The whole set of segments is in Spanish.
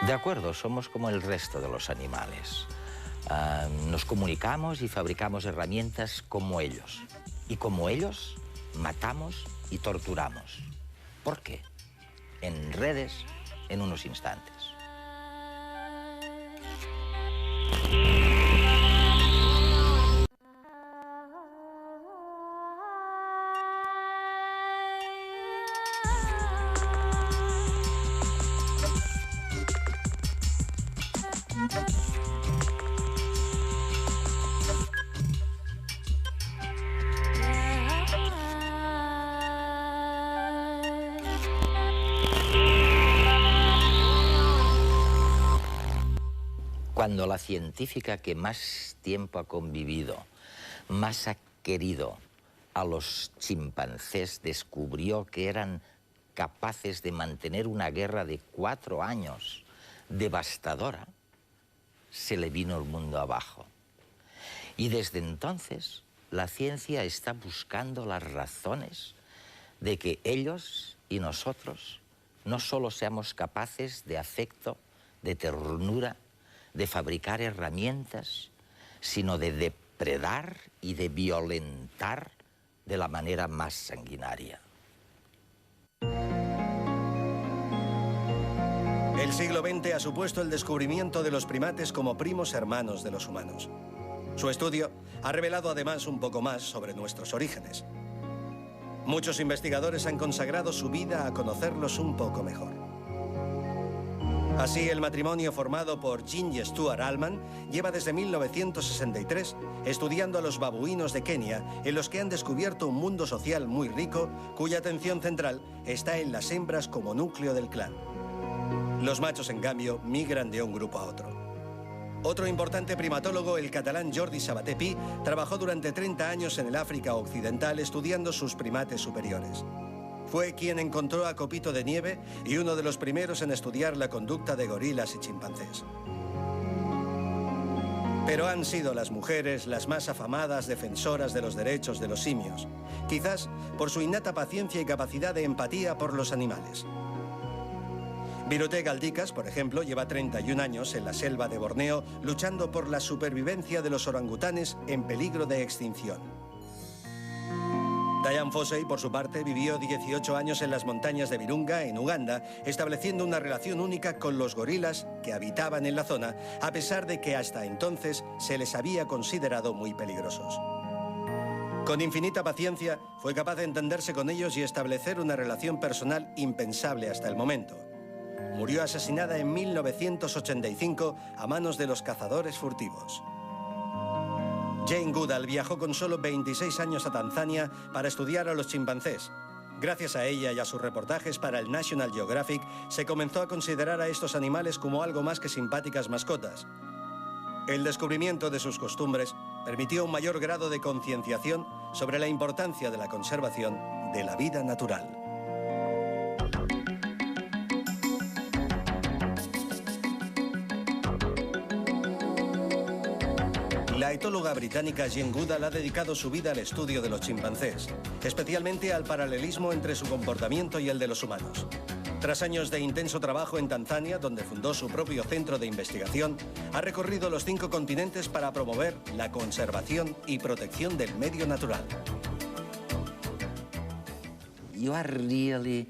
De acuerdo, somos como el resto de los animales. Nos comunicamos y fabricamos herramientas como ellos. Y como ellos, matamos y torturamos. ¿Por qué? En redes, en unos instantes. Cuando la científica que más tiempo ha convivido, más ha querido a los chimpancés, descubrió que eran capaces de mantener una guerra de 4 años, devastadora, se le vino el mundo abajo. Y desde entonces, la ciencia está buscando las razones de que ellos y nosotros no solo seamos capaces de afecto, de ternura, de fabricar herramientas, sino de depredar y de violentar de la manera más sanguinaria. El siglo XX ha supuesto el descubrimiento de los primates como primos hermanos de los humanos. Su estudio ha revelado además un poco más sobre nuestros orígenes. Muchos investigadores han consagrado su vida a conocerlos un poco mejor. Así, el matrimonio formado por Jean y Stuart Allman lleva desde 1963 estudiando a los babuinos de Kenia, en los que han descubierto un mundo social muy rico, cuya atención central está en las hembras como núcleo del clan. Los machos, en cambio, migran de un grupo a otro. Otro importante primatólogo, el catalán Jordi Sabaté Pi, trabajó durante 30 años en el África Occidental estudiando sus primates superiores. Fue quien encontró a Copito de Nieve y uno de los primeros en estudiar la conducta de gorilas y chimpancés. Pero han sido las mujeres las más afamadas defensoras de los derechos de los simios, quizás por su innata paciencia y capacidad de empatía por los animales. Birute Galdikas, por ejemplo, lleva 31 años en la selva de Borneo luchando por la supervivencia de los orangutanes en peligro de extinción. Diane Fossey, por su parte, vivió 18 años en las montañas de Virunga, en Uganda, estableciendo una relación única con los gorilas que habitaban en la zona, a pesar de que hasta entonces se les había considerado muy peligrosos. Con infinita paciencia, fue capaz de entenderse con ellos y establecer una relación personal impensable hasta el momento. Murió asesinada en 1985 a manos de los cazadores furtivos. Jane Goodall viajó con solo 26 años a Tanzania para estudiar a los chimpancés. Gracias a ella y a sus reportajes para el National Geographic, se comenzó a considerar a estos animales como algo más que simpáticas mascotas. El descubrimiento de sus costumbres permitió un mayor grado de concienciación sobre la importancia de la conservación de la vida natural. La etóloga británica Jane Goodall ha dedicado su vida al estudio de los chimpancés, especialmente al paralelismo entre su comportamiento y el de los humanos. Tras años de intenso trabajo en Tanzania, donde fundó su propio centro de investigación, ha recorrido los 5 continentes para promover la conservación y protección del medio natural. You are really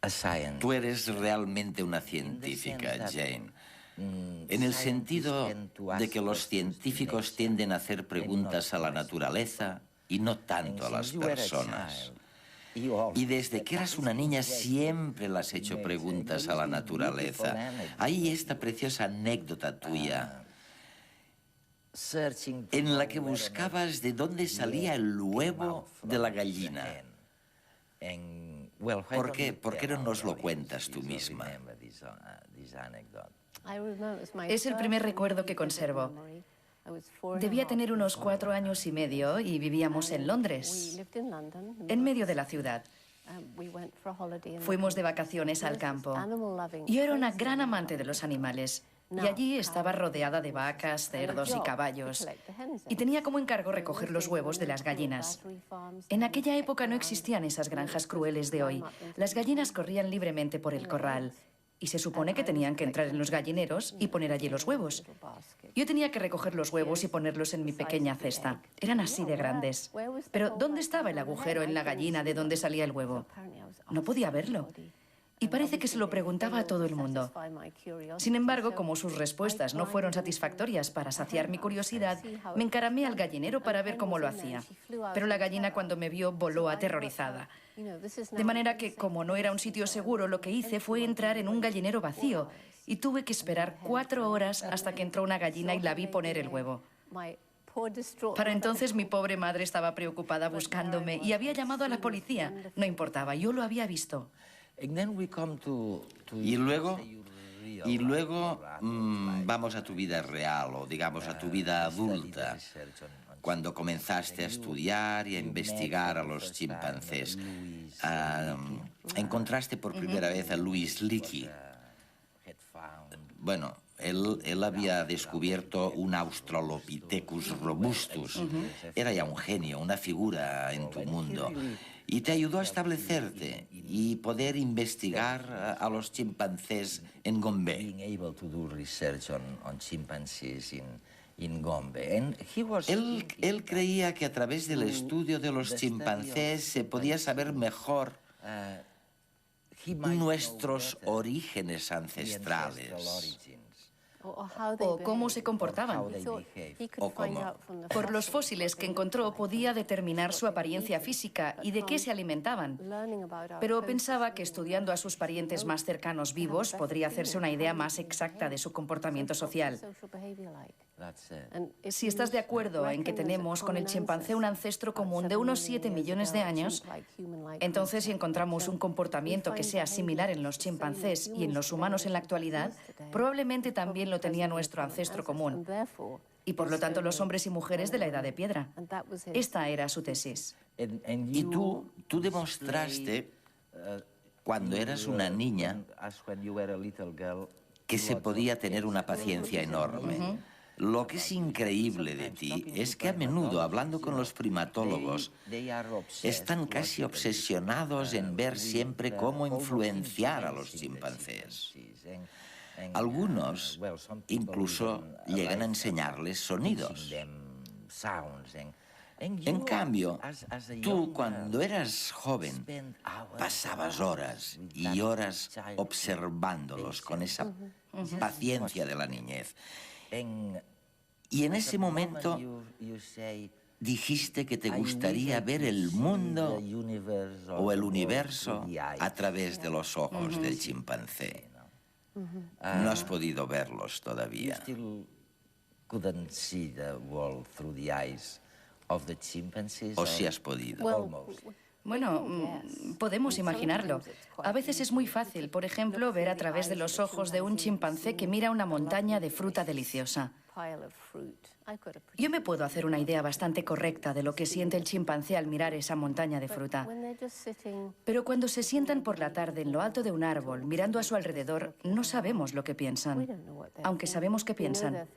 a scientist. Tú eres realmente una científica, Jane. En el sentido de que los científicos tienden a hacer preguntas a la naturaleza y no tanto a las personas. Y desde que eras una niña siempre le has hecho preguntas a la naturaleza. Hay esta preciosa anécdota tuya en la que buscabas de dónde salía el huevo de la gallina. ¿Por qué? ¿Por qué no nos lo cuentas tú misma? Es el primer recuerdo que conservo. Debía tener unos 4 años y medio y vivíamos en Londres, en medio de la ciudad. Fuimos de vacaciones al campo. Yo era una gran amante de los animales y allí estaba rodeada de vacas, cerdos y caballos. Y tenía como encargo recoger los huevos de las gallinas. En aquella época no existían esas granjas crueles de hoy. Las gallinas corrían libremente por el corral. y se supone que tenían que entrar en los gallineros y poner allí los huevos. Yo tenía que recoger los huevos y ponerlos en mi pequeña cesta. Eran así de grandes. Pero ¿dónde estaba el agujero en la gallina de donde salía el huevo? No podía verlo. Y parece que se lo preguntaba a todo el mundo. Sin embargo, como sus respuestas no fueron satisfactorias para saciar mi curiosidad, me encaramé al gallinero para ver cómo lo hacía. Pero la gallina, cuando me vio, voló aterrorizada. De manera que, como no era un sitio seguro, lo que hice fue entrar en un gallinero vacío y tuve que esperar 4 horas hasta que entró una gallina y la vi poner el huevo. Para entonces mi pobre madre estaba preocupada buscándome y había llamado a la policía. No importaba, yo lo había visto. Y luego vamos a tu vida real, o digamos a tu vida adulta, cuando comenzaste a estudiar y a investigar a los chimpancés. Encontraste por primera vez a Louis Leakey. Bueno, él había descubierto un Australopithecus robustus. Era ya un genio, una figura en tu mundo. Y te ayudó a establecerte y poder investigar a los chimpancés en Gombe. Él creía que a través del estudio de los chimpancés se podía saber mejor nuestros orígenes ancestrales. O cómo se comportaban. ¿O cómo? Por los fósiles que encontró podía determinar su apariencia física y de qué se alimentaban. Pero pensaba que estudiando a sus parientes más cercanos vivos podría hacerse una idea más exacta de su comportamiento social. Si estás de acuerdo en que tenemos con el chimpancé un ancestro común de unos 7 millones de años, entonces si encontramos un comportamiento que sea similar en los chimpancés y en los humanos en la actualidad, probablemente también lo tenía nuestro ancestro común, y por lo tanto los hombres y mujeres de la Edad de Piedra. Esta era su tesis. Y tú demostraste, cuando eras una niña, que se podía tener una paciencia enorme. Lo que es increíble de ti es que a menudo, hablando con los primatólogos, están casi obsesionados en ver siempre cómo influenciar a los chimpancés. Algunos incluso llegan a enseñarles sonidos. En cambio, tú cuando eras joven pasabas horas y horas observándolos con esa paciencia de la niñez. Y en ese momento dijiste que te gustaría ver el mundo o el universo a través de los ojos del chimpancé. No has podido verlos todavía. ¿O si has podido? Bueno, podemos imaginarlo. A veces es muy fácil, por ejemplo, ver a través de los ojos de un chimpancé que mira una montaña de fruta deliciosa. Yo me puedo hacer una idea bastante correcta de lo que siente el chimpancé al mirar esa montaña de fruta. Pero cuando se sientan por la tarde en lo alto de un árbol, mirando a su alrededor, no sabemos lo que piensan, aunque sabemos que piensan.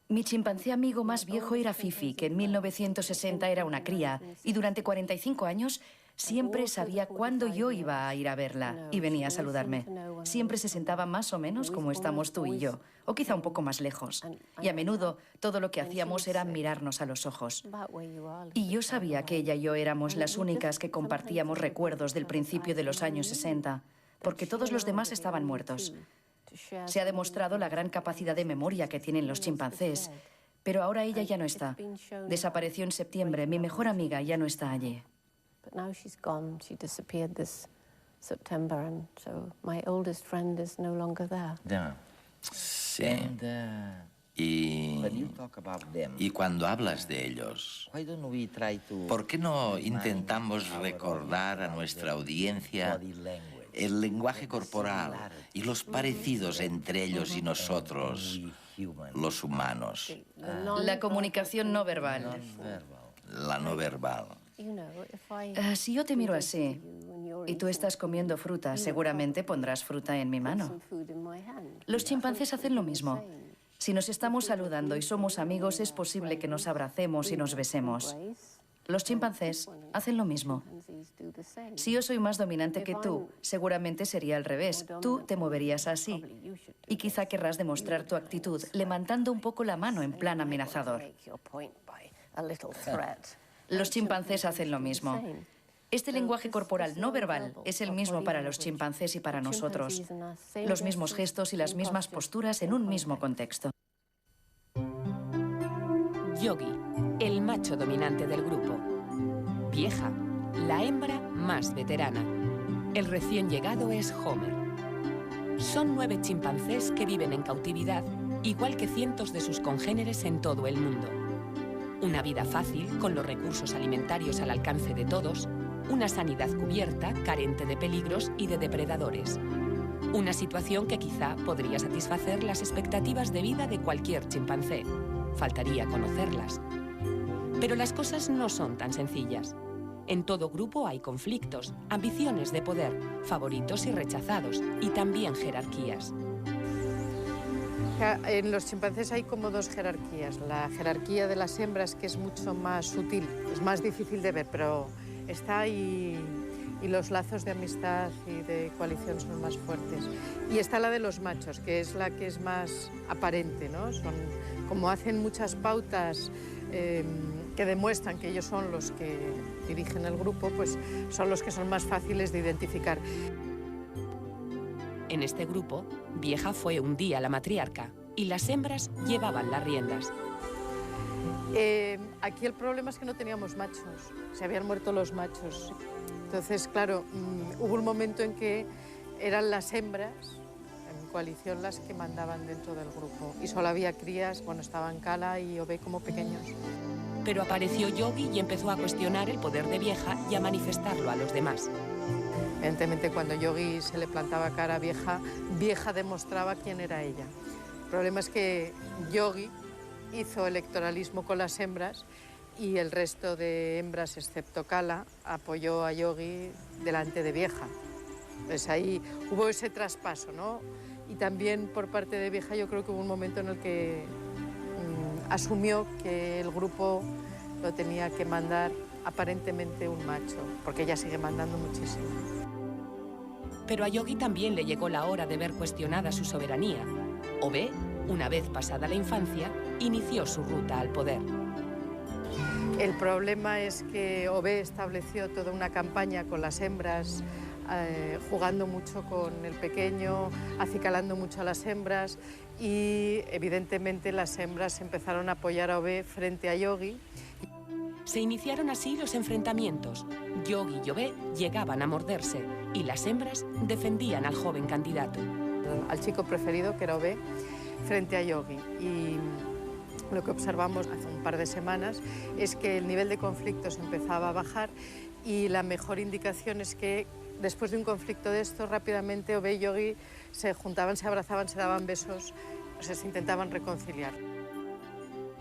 Mi chimpancé amigo más viejo era Fifi, que en 1960 era una cría, y durante 45 años siempre sabía cuándo yo iba a ir a verla y venía a saludarme. Siempre se sentaba más o menos como estamos tú y yo, o quizá un poco más lejos. Y a menudo todo lo que hacíamos era mirarnos a los ojos. Y yo sabía que ella y yo éramos las únicas que compartíamos recuerdos del principio de los años 60, porque todos los demás estaban muertos. Se ha demostrado la gran capacidad de memoria que tienen los chimpancés, pero ahora ella ya no está. Desapareció en septiembre. Mi mejor amiga ya no está allí. Sí. Y cuando hablas de ellos, ¿por qué no intentamos recordar a nuestra audiencia el lenguaje corporal y los parecidos entre ellos y nosotros, los humanos? La comunicación no verbal. La no verbal. Si yo te miro así y tú estás comiendo fruta, seguramente pondrás fruta en mi mano. Los chimpancés hacen lo mismo. Si nos estamos saludando y somos amigos, es posible que nos abracemos y nos besemos. Los chimpancés hacen lo mismo. Si yo soy más dominante que tú, seguramente sería al revés. Tú te moverías así. Y quizá querrás demostrar tu actitud levantando un poco la mano en plan amenazador. Los chimpancés hacen lo mismo. Este lenguaje corporal no verbal es el mismo para los chimpancés y para nosotros. Los mismos gestos y las mismas posturas en un mismo contexto. Yogi, el macho dominante del grupo. Vieja, la hembra más veterana. El recién llegado es Homer. Son 9 chimpancés que viven en cautividad, igual que cientos de sus congéneres en todo el mundo. Una vida fácil, con los recursos alimentarios al alcance de todos, una sanidad cubierta, carente de peligros y de depredadores. Una situación que quizá podría satisfacer las expectativas de vida de cualquier chimpancé. Faltaría conocerlas. Pero las cosas no son tan sencillas. En todo grupo hay conflictos, ambiciones de poder, favoritos y rechazados, y también jerarquías. En los chimpancés hay como 2 jerarquías. La jerarquía de las hembras, que es mucho más sutil, es más difícil de ver, pero está ahí, y los lazos de amistad y de coalición son más fuertes. Y está la de los machos, que es la que es más aparente, ¿no? Como hacen muchas pautas que demuestran que ellos son los que dirigen el grupo, pues son los que son más fáciles de identificar. En este grupo, Vieja fue un día la matriarca y las hembras llevaban las riendas. Aquí el problema es que no teníamos machos, se habían muerto los machos. Entonces, claro, hubo un momento en que eran las hembras, en coalición, las que mandaban dentro del grupo. Y solo había crías, bueno, estaban Kala y Obé como pequeños. Pero apareció Yogi y empezó a cuestionar el poder de Vieja y a manifestarlo a los demás. Evidentemente, cuando Yogi se le plantaba cara a Vieja, Vieja demostraba quién era ella. El problema es que Yogi hizo electoralismo con las hembras y el resto de hembras, excepto Kala, apoyó a Yogi delante de Vieja. Pues ahí hubo ese traspaso, ¿no? Y también por parte de Vieja yo creo que hubo un momento en el que asumió que el grupo lo tenía que mandar aparentemente un macho, porque ella sigue mandando muchísimo. Pero a Yogi también le llegó la hora de ver cuestionada su soberanía. Obé, una vez pasada la infancia, inició su ruta al poder. El problema es que Obé estableció toda una campaña con las hembras, jugando mucho con el pequeño, acicalando mucho a las hembras y evidentemente las hembras empezaron a apoyar a Obé frente a Yogi. Se iniciaron así los enfrentamientos. Yogi y Obé llegaban a morderse y las hembras defendían al joven candidato. Al chico preferido, que era Obé, frente a Yogi. Y lo que observamos hace un par de semanas es que el nivel de conflictos empezaba a bajar y la mejor indicación es que después de un conflicto de estos, rápidamente Obé y Yogi se juntaban, se abrazaban, se daban besos, o sea, se intentaban reconciliar.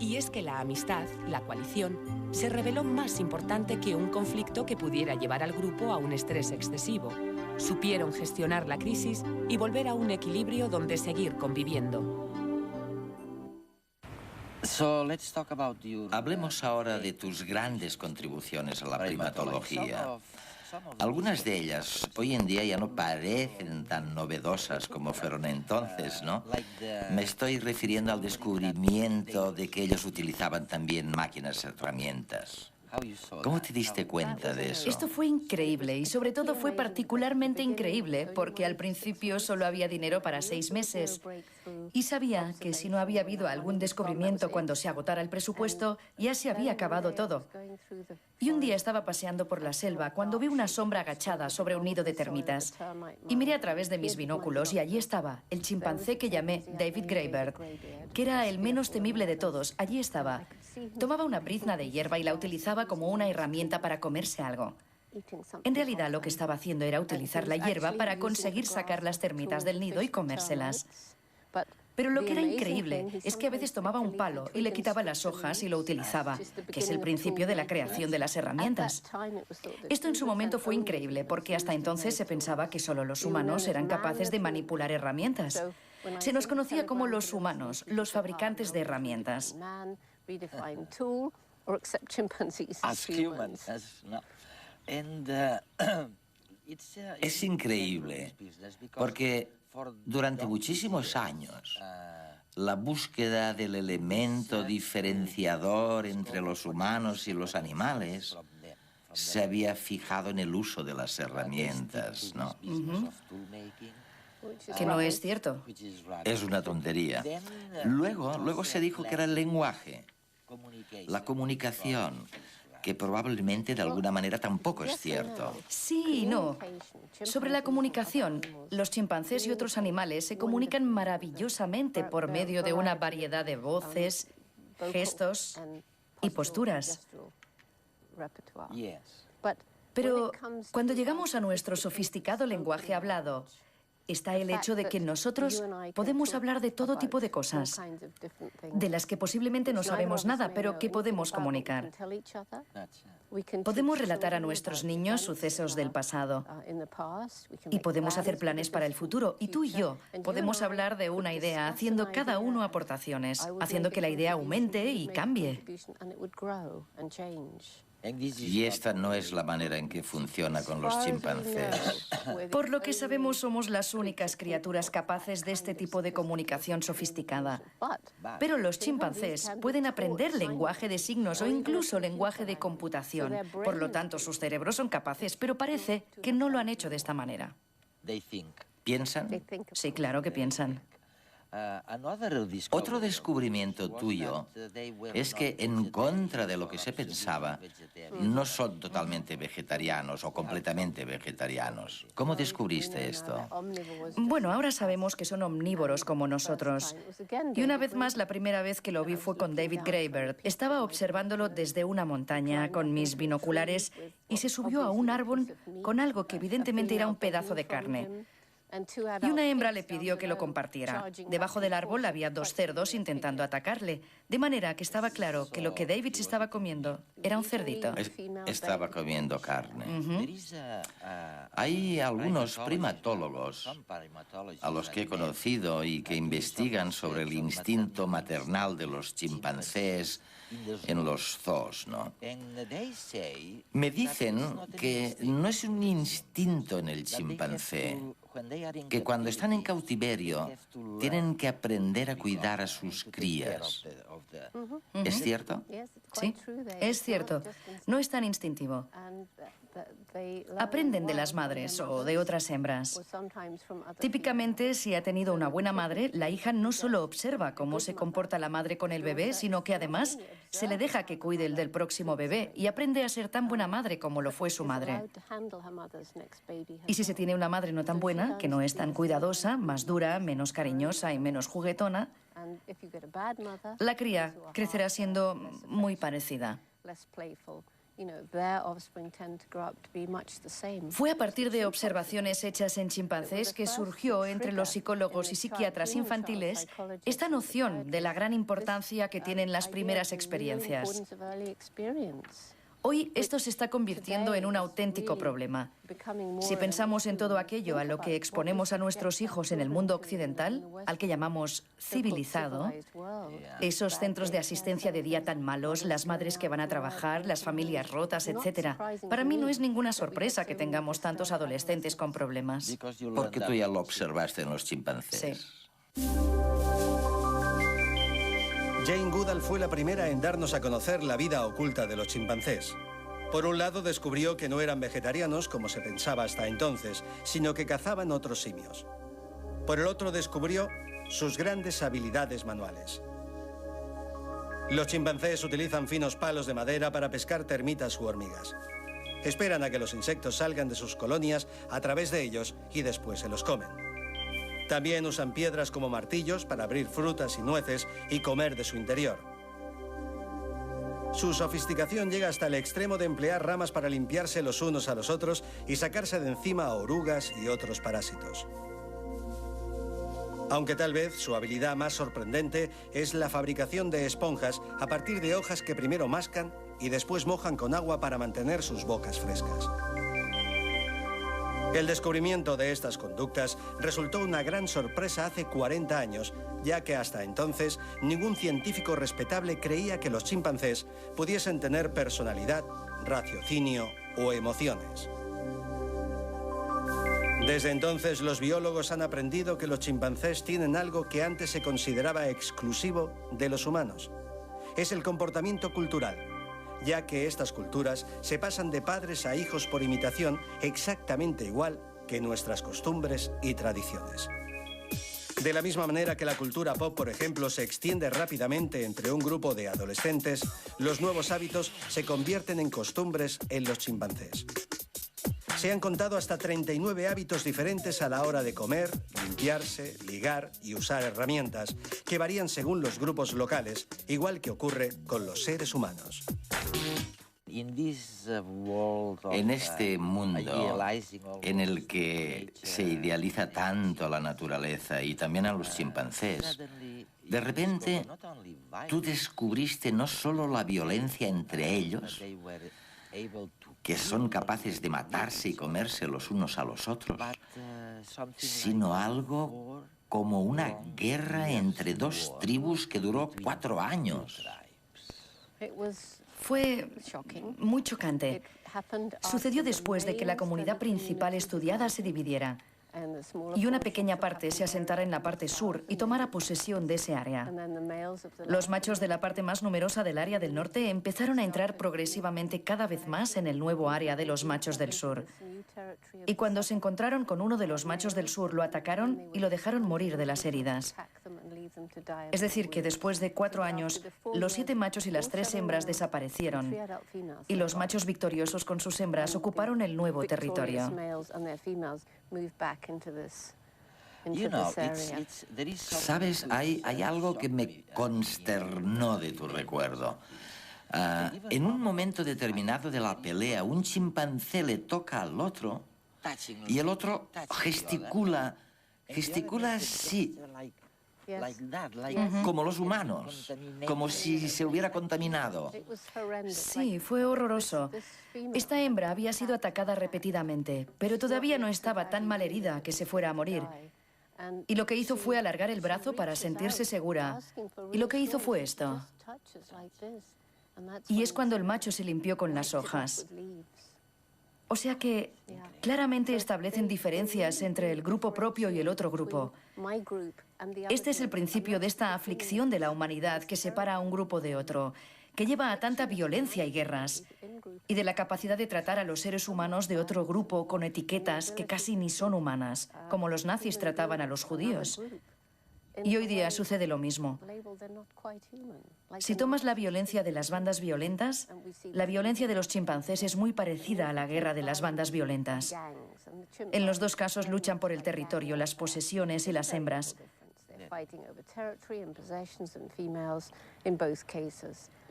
Y es que la amistad, la coalición, se reveló más importante que un conflicto que pudiera llevar al grupo a un estrés excesivo. Supieron gestionar la crisis y volver a un equilibrio donde seguir conviviendo. Hablemos ahora de tus grandes contribuciones a la primatología. Algunas de ellas hoy en día ya no parecen tan novedosas como fueron entonces, ¿no? Me estoy refiriendo al descubrimiento de que ellos utilizaban también máquinas y herramientas. ¿Cómo te diste cuenta de eso? Esto fue increíble y sobre todo fue particularmente increíble porque al principio solo había dinero para 6 meses y sabía que si no había habido algún descubrimiento cuando se agotara el presupuesto, ya se había acabado todo. Y un día estaba paseando por la selva cuando vi una sombra agachada sobre un nido de termitas y miré a través de mis binóculos y allí estaba el chimpancé que llamé David Graeberg, que era el menos temible de todos. Allí estaba. Tomaba una brizna de hierba y la utilizaba como una herramienta para comerse algo. En realidad lo que estaba haciendo era utilizar la hierba para conseguir sacar las termitas del nido y comérselas. Pero lo que era increíble es que a veces tomaba un palo y le quitaba las hojas y lo utilizaba, que es el principio de la creación de las herramientas. Esto en su momento fue increíble porque hasta entonces se pensaba que solo los humanos eran capaces de manipular herramientas. Se nos conocía como los humanos, los fabricantes de herramientas. or accept chimpanzees as humans. Es increíble, porque durante muchísimos años la búsqueda del elemento diferenciador entre los humanos y los animales se había fijado en el uso de las herramientas, ¿no? Que no es cierto. Es una tontería. Luego se dijo que era el lenguaje, la comunicación, que probablemente de alguna manera tampoco es cierto. Sí y no. Sobre la comunicación, los chimpancés y otros animales se comunican maravillosamente por medio de una variedad de voces, gestos y posturas. Pero cuando llegamos a nuestro sofisticado lenguaje hablado, está el hecho de que nosotros podemos hablar de todo tipo de cosas, de las que posiblemente no sabemos nada, pero que podemos comunicar. Podemos relatar a nuestros niños sucesos del pasado y podemos hacer planes para el futuro. Y tú y yo podemos hablar de una idea, haciendo cada uno aportaciones, haciendo que la idea aumente y cambie. Y esta no es la manera en que funciona con los chimpancés. Por lo que sabemos, somos las únicas criaturas capaces de este tipo de comunicación sofisticada. Pero los chimpancés pueden aprender lenguaje de signos o incluso lenguaje de computación. Por lo tanto, sus cerebros son capaces, pero parece que no lo han hecho de esta manera. ¿Piensan? Sí, claro que piensan. Otro descubrimiento tuyo es que, en contra de lo que se pensaba, no son totalmente vegetarianos o completamente vegetarianos. ¿Cómo descubriste esto? Bueno, ahora sabemos que son omnívoros como nosotros. Y una vez más, la primera vez que lo vi fue con David Graeber. Estaba observándolo desde una montaña con mis binoculares y se subió a un árbol con algo que evidentemente era un pedazo de carne. Y una hembra le pidió que lo compartiera. Debajo del árbol había 2 cerdos intentando atacarle, de manera que estaba claro que lo que David se estaba comiendo era un cerdito. Estaba comiendo carne. Hay algunos primatólogos a los que he conocido y que investigan sobre el instinto maternal de los chimpancés en los zoos, ¿no? Me dicen que no es un instinto en el chimpancé, que cuando están en cautiverio tienen que aprender a cuidar a sus crías. ¿Es cierto? Sí, es cierto. No es tan instintivo. Aprenden de las madres o de otras hembras. Típicamente, si ha tenido una buena madre, la hija no solo observa cómo se comporta la madre con el bebé, sino que además se le deja que cuide el del próximo bebé y aprende a ser tan buena madre como lo fue su madre. Y si se tiene una madre no tan buena, que no es tan cuidadosa, más dura, menos cariñosa y menos juguetona, la cría crecerá siendo muy parecida. Fue a partir de observaciones hechas en chimpancés que surgió entre los psicólogos y psiquiatras infantiles esta noción de la gran importancia que tienen las primeras experiencias. Hoy esto se está convirtiendo en un auténtico problema. Si pensamos en todo aquello a lo que exponemos a nuestros hijos en el mundo occidental, al que llamamos civilizado, esos centros de asistencia de día tan malos, las madres que van a trabajar, las familias rotas, etc. Para mí no es ninguna sorpresa que tengamos tantos adolescentes con problemas. Porque tú ya lo observaste en los chimpancés. Sí. Jane Goodall fue la primera en darnos a conocer la vida oculta de los chimpancés. Por un lado, descubrió que no eran vegetarianos, como se pensaba hasta entonces, sino que cazaban otros simios. Por el otro, descubrió sus grandes habilidades manuales. Los chimpancés utilizan finos palos de madera para pescar termitas u hormigas. Esperan a que los insectos salgan de sus colonias a través de ellos y después se los comen. También usan piedras como martillos para abrir frutas y nueces y comer de su interior. Su sofisticación llega hasta el extremo de emplear ramas para limpiarse los unos a los otros y sacarse de encima orugas y otros parásitos. Aunque tal vez su habilidad más sorprendente es la fabricación de esponjas a partir de hojas que primero mascan y después mojan con agua para mantener sus bocas frescas. El descubrimiento de estas conductas resultó una gran sorpresa hace 40 años, ya que hasta entonces ningún científico respetable creía que los chimpancés pudiesen tener personalidad, raciocinio o emociones. Desde entonces, los biólogos han aprendido que los chimpancés tienen algo que antes se consideraba exclusivo de los humanos. Es el comportamiento cultural, ya que estas culturas se pasan de padres a hijos por imitación exactamente igual que nuestras costumbres y tradiciones. De la misma manera que la cultura pop, por ejemplo, se extiende rápidamente entre un grupo de adolescentes, los nuevos hábitos se convierten en costumbres en los chimpancés. Se han contado hasta 39 hábitos diferentes a la hora de comer, limpiarse, ligar y usar herramientas, que varían según los grupos locales, igual que ocurre con los seres humanos. En este mundo en el que se idealiza tanto a la naturaleza y también a los chimpancés, de repente tú descubriste no solo la violencia entre ellos, que son capaces de matarse y comerse los unos a los otros, sino algo como una guerra entre dos tribus que duró 4 años. Fue muy chocante. Sucedió después de que la comunidad principal estudiada se dividiera y una pequeña parte se asentara en la parte sur y tomara posesión de ese área. Los machos de la parte más numerosa del área del norte empezaron a entrar progresivamente cada vez más en el nuevo área de los machos del sur. Y cuando se encontraron con uno de los machos del sur, lo atacaron y lo dejaron morir de las heridas. Es decir, que después de 4 años, los 7 machos y las 3 hembras desaparecieron. Y los machos victoriosos con sus hembras ocuparon el nuevo territorio. ¿Sabes? Hay algo que me consternó de tu recuerdo. En un momento determinado de la pelea, un chimpancé le toca al otro y el otro gesticula así, como los humanos, como si se hubiera contaminado. Sí, fue horroroso. Esta hembra había sido atacada repetidamente, pero todavía no estaba tan mal herida que se fuera a morir. Y lo que hizo fue alargar el brazo para sentirse segura. Y lo que hizo fue esto. Y es cuando el macho se limpió con las hojas. O sea que claramente establecen diferencias entre el grupo propio y el otro grupo. Este es el principio de esta aflicción de la humanidad que separa a un grupo de otro, que lleva a tanta violencia y guerras, y de la capacidad de tratar a los seres humanos de otro grupo con etiquetas que casi ni son humanas, como los nazis trataban a los judíos. Y hoy día sucede lo mismo. Si tomas la violencia de las bandas violentas, la violencia de los chimpancés es muy parecida a la guerra de las bandas violentas. En los dos casos luchan por el territorio, las posesiones y las hembras.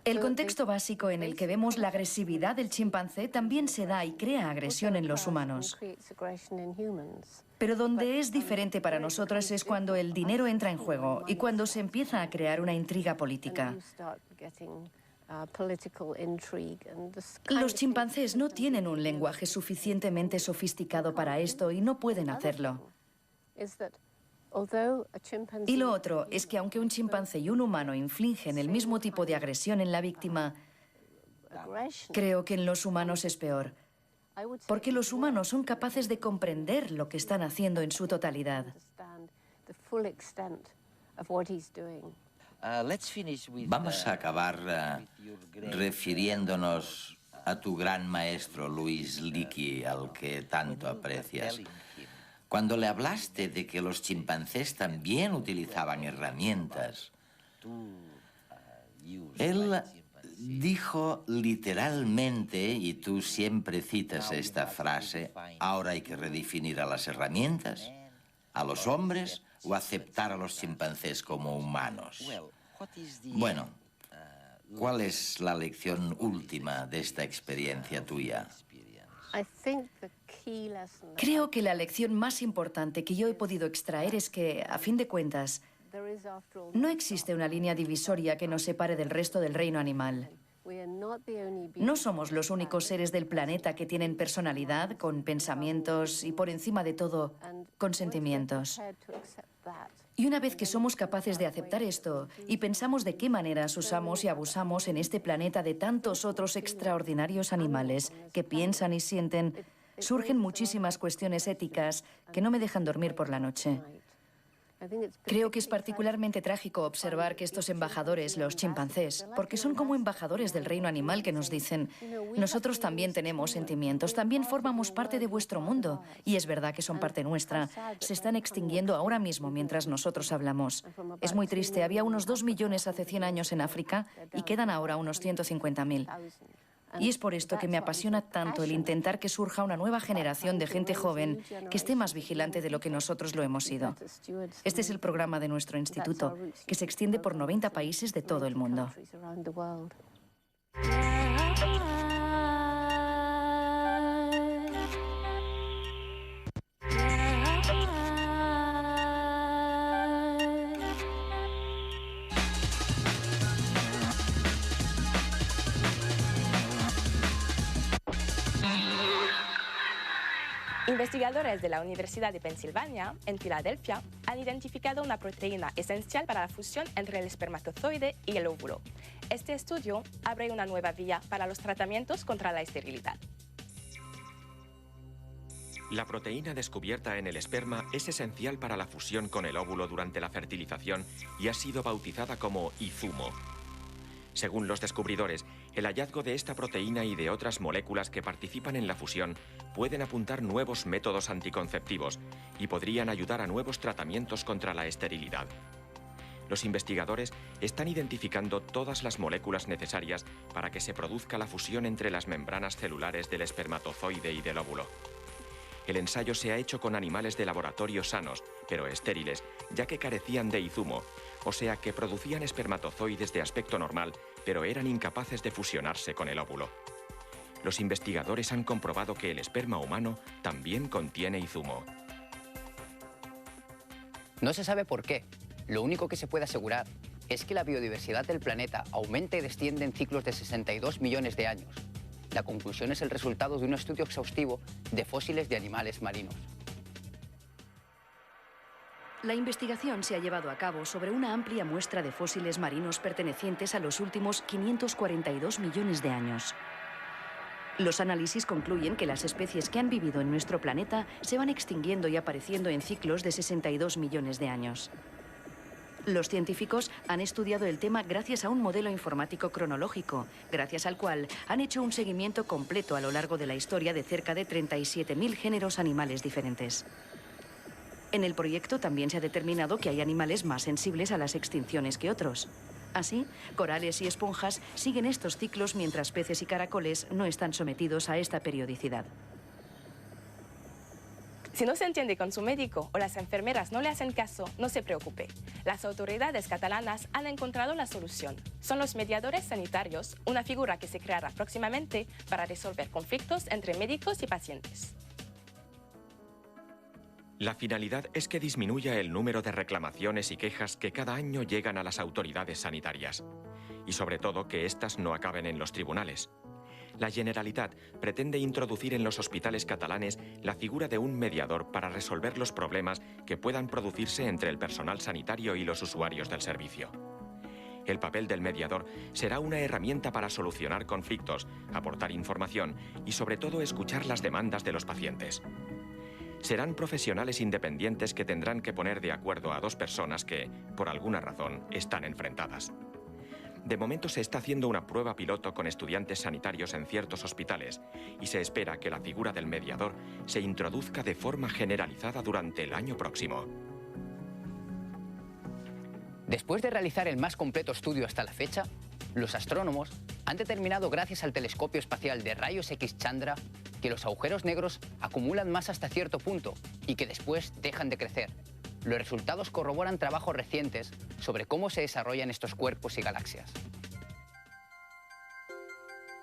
El contexto básico en el que vemos la agresividad del chimpancé también se da y crea agresión en los humanos. Pero donde es diferente para nosotros es cuando el dinero entra en juego y cuando se empieza a crear una intriga política. Los chimpancés no tienen un lenguaje suficientemente sofisticado para esto y no pueden hacerlo. Y lo otro es que aunque un chimpancé y un humano infligen el mismo tipo de agresión en la víctima, creo que en los humanos es peor. Porque los humanos son capaces de comprender lo que están haciendo en su totalidad. Vamos a acabar refiriéndonos a tu gran maestro, Louis Leakey, al que tanto aprecias. Cuando le hablaste de que los chimpancés también utilizaban herramientas, él dijo literalmente, y tú siempre citas esta frase, ahora hay que redefinir a las herramientas, a los hombres o aceptar a los chimpancés como humanos. Bueno, ¿cuál es la lección última de esta experiencia tuya? Creo que la lección más importante que yo he podido extraer es que, a fin de cuentas, no existe una línea divisoria que nos separe del resto del reino animal. No somos los únicos seres del planeta que tienen personalidad, con pensamientos y, por encima de todo, con sentimientos. Y una vez que somos capaces de aceptar esto y pensamos de qué maneras usamos y abusamos en este planeta de tantos otros extraordinarios animales que piensan y sienten, surgen muchísimas cuestiones éticas que no me dejan dormir por la noche. Creo que es particularmente trágico observar que estos embajadores, los chimpancés, porque son como embajadores del reino animal que nos dicen, nosotros también tenemos sentimientos, también formamos parte de vuestro mundo, y es verdad que son parte nuestra, se están extinguiendo ahora mismo mientras nosotros hablamos. Es muy triste, había unos 2 millones hace 100 años en África y quedan ahora unos 150.000. Y es por esto que me apasiona tanto el intentar que surja una nueva generación de gente joven que esté más vigilante de lo que nosotros lo hemos sido. Este es el programa de nuestro instituto, que se extiende por 90 países de todo el mundo. Investigadores de la Universidad de Pensilvania, en Filadelfia, han identificado una proteína esencial para la fusión entre el espermatozoide y el óvulo. Este estudio abre una nueva vía para los tratamientos contra la esterilidad. La proteína descubierta en el esperma es esencial para la fusión con el óvulo durante la fertilización y ha sido bautizada como izumo. Según los descubridores, el hallazgo de esta proteína y de otras moléculas que participan en la fusión pueden apuntar nuevos métodos anticonceptivos y podrían ayudar a nuevos tratamientos contra la esterilidad. Los investigadores están identificando todas las moléculas necesarias para que se produzca la fusión entre las membranas celulares del espermatozoide y del óvulo. El ensayo se ha hecho con animales de laboratorio sanos, pero estériles, ya que carecían de izumo, o sea que producían espermatozoides de aspecto normal, pero eran incapaces de fusionarse con el óvulo. Los investigadores han comprobado que el esperma humano también contiene izumo. No se sabe por qué. Lo único que se puede asegurar es que la biodiversidad del planeta aumenta y desciende en ciclos de 62 millones de años. La conclusión es el resultado de un estudio exhaustivo de fósiles de animales marinos. La investigación se ha llevado a cabo sobre una amplia muestra de fósiles marinos pertenecientes a los últimos 542 millones de años. Los análisis concluyen que las especies que han vivido en nuestro planeta se van extinguiendo y apareciendo en ciclos de 62 millones de años. Los científicos han estudiado el tema gracias a un modelo informático cronológico, gracias al cual han hecho un seguimiento completo a lo largo de la historia de cerca de 37.000 géneros animales diferentes. En el proyecto también se ha determinado que hay animales más sensibles a las extinciones que otros. Así, corales y esponjas siguen estos ciclos mientras peces y caracoles no están sometidos a esta periodicidad. Si no se entiende con su médico o las enfermeras no le hacen caso, no se preocupe. Las autoridades catalanas han encontrado la solución. Son los mediadores sanitarios, una figura que se creará próximamente para resolver conflictos entre médicos y pacientes. La finalidad es que disminuya el número de reclamaciones y quejas que cada año llegan a las autoridades sanitarias. Y sobre todo que éstas no acaben en los tribunales. La Generalitat pretende introducir en los hospitales catalanes la figura de un mediador para resolver los problemas que puedan producirse entre el personal sanitario y los usuarios del servicio. El papel del mediador será una herramienta para solucionar conflictos, aportar información y sobre todo escuchar las demandas de los pacientes. Serán profesionales independientes que tendrán que poner de acuerdo a dos personas que, por alguna razón, están enfrentadas. De momento se está haciendo una prueba piloto con estudiantes sanitarios en ciertos hospitales y se espera que la figura del mediador se introduzca de forma generalizada durante el año próximo. Después de realizar el más completo estudio hasta la fecha, los astrónomos han determinado gracias al telescopio espacial de rayos X Chandra que los agujeros negros acumulan masa hasta cierto punto y que después dejan de crecer. Los resultados corroboran trabajos recientes sobre cómo se desarrollan estos cuerpos y galaxias.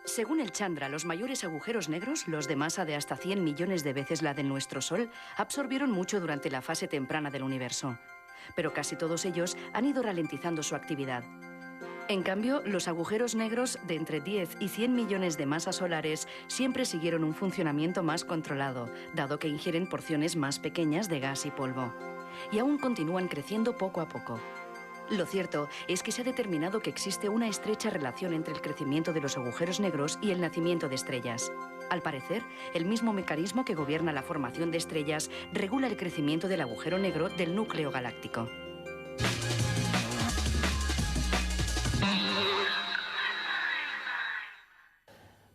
Según el Chandra, los mayores agujeros negros, los de masa de hasta 100 millones de veces la de nuestro Sol, absorbieron mucho durante la fase temprana del universo. Pero casi todos ellos han ido ralentizando su actividad. En cambio, los agujeros negros de entre 10 y 100 millones de masas solares siempre siguieron un funcionamiento más controlado, dado que ingieren porciones más pequeñas de gas y polvo. Y aún continúan creciendo poco a poco. Lo cierto es que se ha determinado que existe una estrecha relación entre el crecimiento de los agujeros negros y el nacimiento de estrellas. Al parecer, el mismo mecanismo que gobierna la formación de estrellas regula el crecimiento del agujero negro del núcleo galáctico.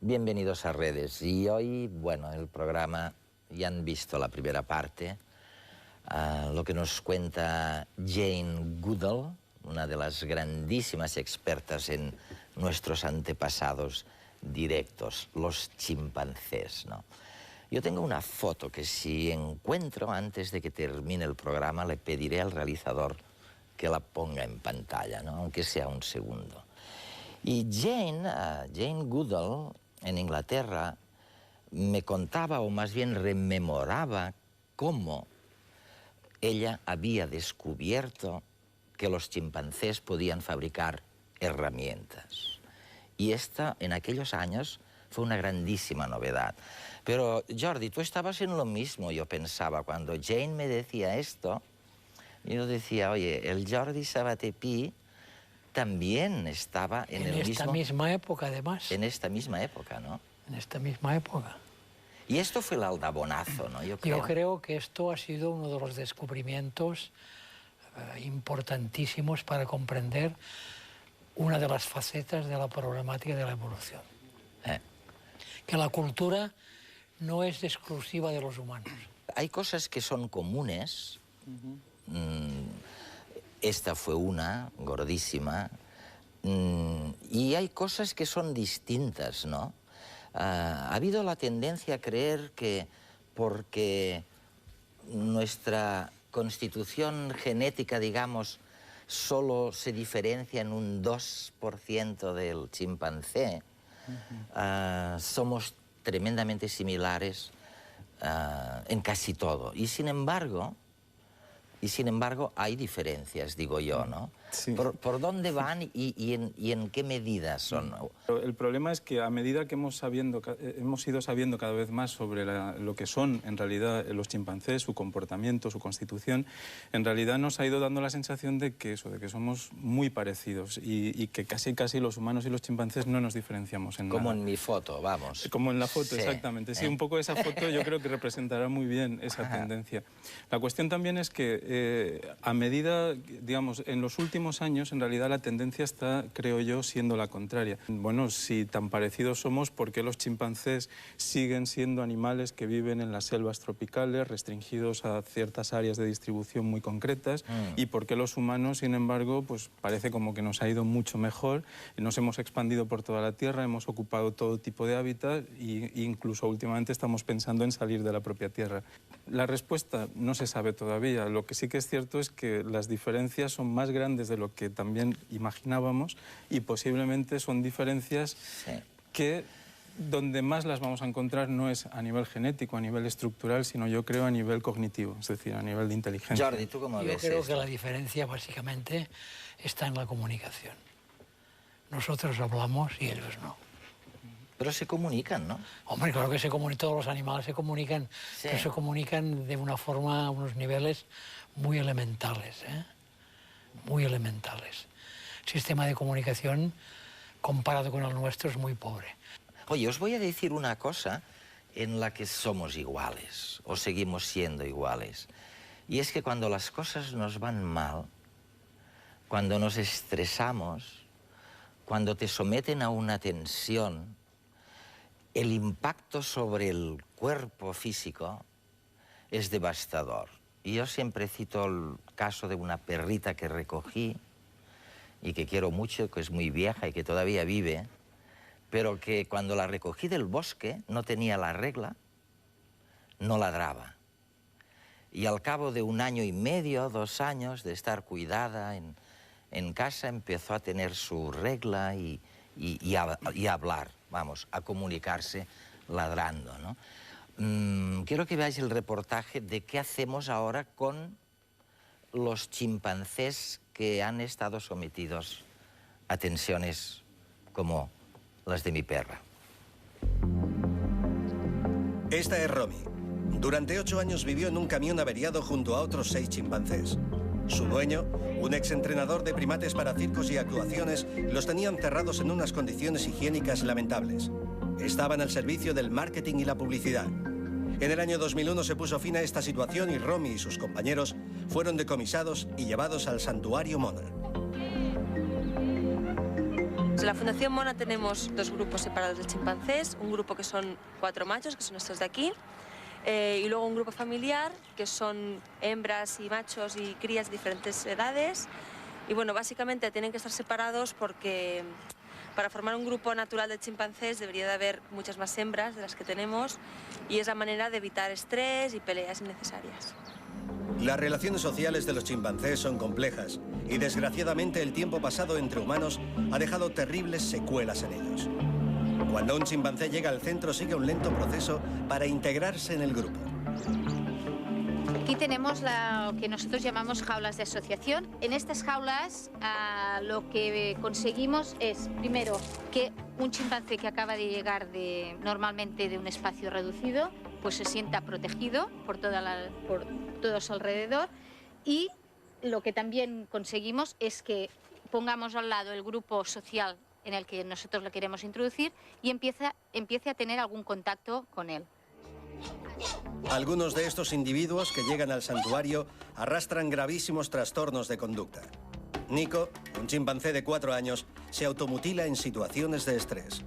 Bienvenidos a Redes. Y hoy, bueno, el programa, ya han visto la primera parte, lo que nos cuenta Jane Goodall, una de las grandísimas expertas en nuestros antepasados directos, los chimpancés, ¿no? Yo tengo una foto que si encuentro antes de que termine el programa le pediré al realizador que la ponga en pantalla, ¿no? Aunque sea un segundo. Y Jane Goodall, en Inglaterra, me contaba, o más bien rememoraba, cómo ella había descubierto que los chimpancés podían fabricar herramientas. Y esta, en aquellos años, fue una grandísima novedad. Pero, Jordi, tú estabas en lo mismo, yo pensaba. Cuando Jane me decía esto, yo decía, oye, el Jordi Sabaté Pi también estaba en el mismo... En esta misma época, además. En esta misma época, ¿no? En esta misma época. Y esto fue el aldabonazo, ¿no? Yo creo que esto ha sido uno de los descubrimientos importantísimos para comprender una de las facetas de la problemática de la evolución. Que la cultura no es exclusiva de los humanos. Hay cosas que son comunes. Esta fue una, gordísima. Y hay cosas que son distintas, ¿no? Ha habido la tendencia a creer que porque nuestra constitución genética, digamos, solo se diferencia en un 2% del chimpancé, somos tremendamente similares en casi todo. Y sin embargo, hay diferencias, digo yo, ¿no? Sí. ¿Por dónde van y en qué medida son? El problema es que a medida que hemos ido sabiendo cada vez más sobre lo que son en realidad los chimpancés, su comportamiento, su constitución, en realidad nos ha ido dando la sensación de que somos muy parecidos y que casi los humanos y los chimpancés no nos diferenciamos en nada. Como en mi foto, vamos. Como en la foto, sí, exactamente. Sí, un poco esa foto yo creo que representará muy bien esa tendencia. La cuestión también es que a medida, digamos, en los últimos años, en realidad la tendencia está, creo yo, siendo la contraria. Bueno, si tan parecidos somos, ¿por qué los chimpancés siguen siendo animales que viven en las selvas tropicales, restringidos a ciertas áreas de distribución muy concretas? ¿Y por qué los humanos, sin embargo, pues parece como que nos ha ido mucho mejor? Nos hemos expandido por toda la Tierra, hemos ocupado todo tipo de hábitat e incluso últimamente estamos pensando en salir de la propia Tierra. La respuesta no se sabe todavía. Lo que sí que es cierto es que las diferencias son más grandes de lo que también imaginábamos y posiblemente son diferencias que donde más las vamos a encontrar no es a nivel genético, a nivel estructural, sino yo creo a nivel cognitivo, es decir, a nivel de inteligencia. Jordi, ¿tú cómo ves Yo creo esto? que la diferencia básicamente está en la comunicación. Nosotros hablamos y ellos no. Pero se comunican, ¿no? Hombre, claro que todos los animales se comunican, sí, pero se comunican de una forma, a unos niveles muy elementales, muy elementales. El sistema de comunicación, comparado con el nuestro, es muy pobre. Oye, os voy a decir una cosa en la que somos iguales, o seguimos siendo iguales. Y es que cuando las cosas nos van mal, cuando nos estresamos, cuando te someten a una tensión, el impacto sobre el cuerpo físico es devastador. Y yo siempre cito el caso de una perrita que recogí y que quiero mucho, que es muy vieja y que todavía vive, pero que cuando la recogí del bosque no tenía la regla, no ladraba. Y al cabo de 1 año y medio, 2 años de estar cuidada en casa, empezó a tener su regla y a hablar, vamos, a comunicarse ladrando, ¿no? Quiero que veáis el reportaje de qué hacemos ahora con los chimpancés que han estado sometidos a tensiones como las de mi perra. Esta es Romy. Durante 8 años vivió en un camión averiado junto a otros 6 chimpancés. Su dueño, un exentrenador de primates para circos y actuaciones, los tenía encerrados en unas condiciones higiénicas lamentables. Estaban al servicio del marketing y la publicidad. En el año 2001 se puso fin a esta situación y Romy y sus compañeros fueron decomisados y llevados al santuario Mona. En la Fundación Mona tenemos 2 grupos separados de chimpancés, un grupo que son 4 machos, que son estos de aquí, y luego un grupo familiar, que son hembras y machos y crías de diferentes edades. Y bueno, básicamente tienen que estar separados porque para formar un grupo natural de chimpancés debería de haber muchas más hembras de las que tenemos, y es la manera de evitar estrés y peleas innecesarias. Las relaciones sociales de los chimpancés son complejas y desgraciadamente el tiempo pasado entre humanos ha dejado terribles secuelas en ellos. Cuando un chimpancé llega al centro sigue un lento proceso para integrarse en el grupo. Aquí tenemos lo que nosotros llamamos jaulas de asociación. En estas jaulas lo que conseguimos es, primero, que un chimpancé que acaba de llegar normalmente de un espacio reducido, pues se sienta protegido por todo su alrededor, y lo que también conseguimos es que pongamos al lado el grupo social en el que nosotros le queremos introducir y empiece a tener algún contacto con él. Algunos de estos individuos que llegan al santuario arrastran gravísimos trastornos de conducta. Nico, un chimpancé de 4 años, se automutila en situaciones de estrés.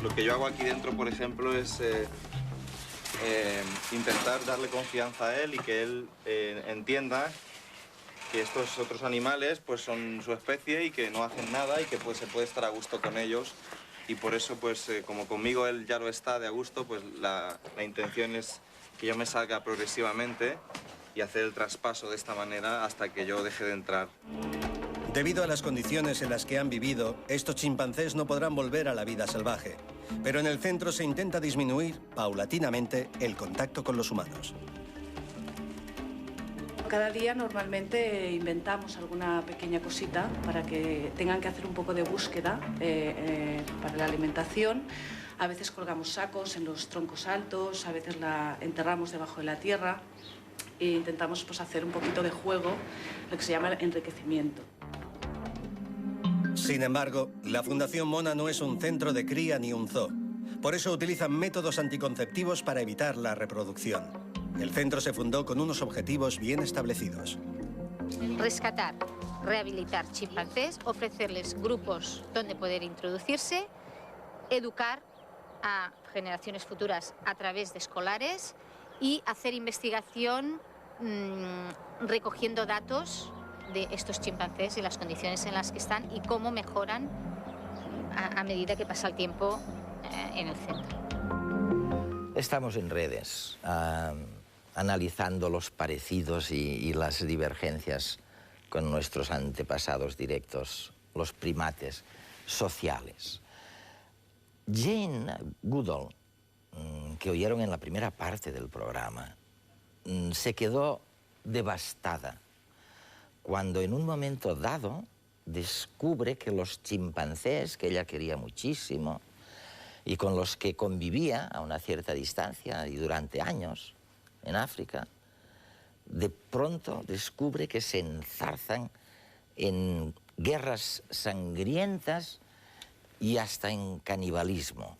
Lo que yo hago aquí dentro, por ejemplo, es intentar darle confianza a él y que él entienda que estos otros animales pues son su especie y que no hacen nada y que pues se puede estar a gusto con ellos. Y por eso, pues, como conmigo él ya lo está de a gusto, pues la intención es que yo me salga progresivamente y hacer el traspaso de esta manera hasta que yo deje de entrar. Debido a las condiciones en las que han vivido, estos chimpancés no podrán volver a la vida salvaje. Pero en el centro se intenta disminuir, paulatinamente, el contacto con los humanos. Cada día normalmente inventamos alguna pequeña cosita para que tengan que hacer un poco de búsqueda para la alimentación. A veces colgamos sacos en los troncos altos, a veces la enterramos debajo de la tierra e intentamos pues, hacer un poquito de juego, lo que se llama el enriquecimiento. Sin embargo, la Fundación Mona no es un centro de cría ni un zoo. Por eso utilizan métodos anticonceptivos para evitar la reproducción. El centro se fundó con unos objetivos bien establecidos. Rescatar, rehabilitar chimpancés, ofrecerles grupos donde poder introducirse, educar a generaciones futuras a través de escolares y hacer investigación recogiendo datos de estos chimpancés y las condiciones en las que están y cómo mejoran a medida que pasa el tiempo en el centro. Estamos en redes, analizando los parecidos y las divergencias con nuestros antepasados directos, los primates sociales. Jane Goodall, que oyeron en la primera parte del programa, se quedó devastada cuando en un momento dado descubre que los chimpancés, que ella quería muchísimo y con los que convivía a una cierta distancia y durante años en África, de pronto descubre que se enzarzan en guerras sangrientas y hasta en canibalismo.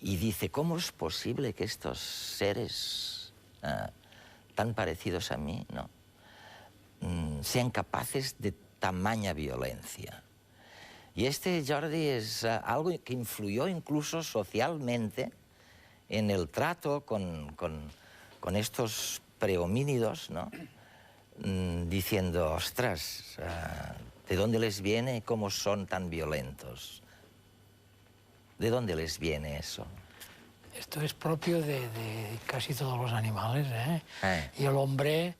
Y dice, ¿cómo es posible que estos seres tan parecidos a mí, ¿no? Sean capaces de tamaña violencia? Y este, Jordi, es algo que influyó incluso socialmente en el trato con estos prehomínidos, ¿no? Diciendo, ostras, ¿de dónde les viene y cómo son tan violentos? ¿De dónde les viene eso? Esto es propio de casi todos los animales, ¿eh? Y el hombre,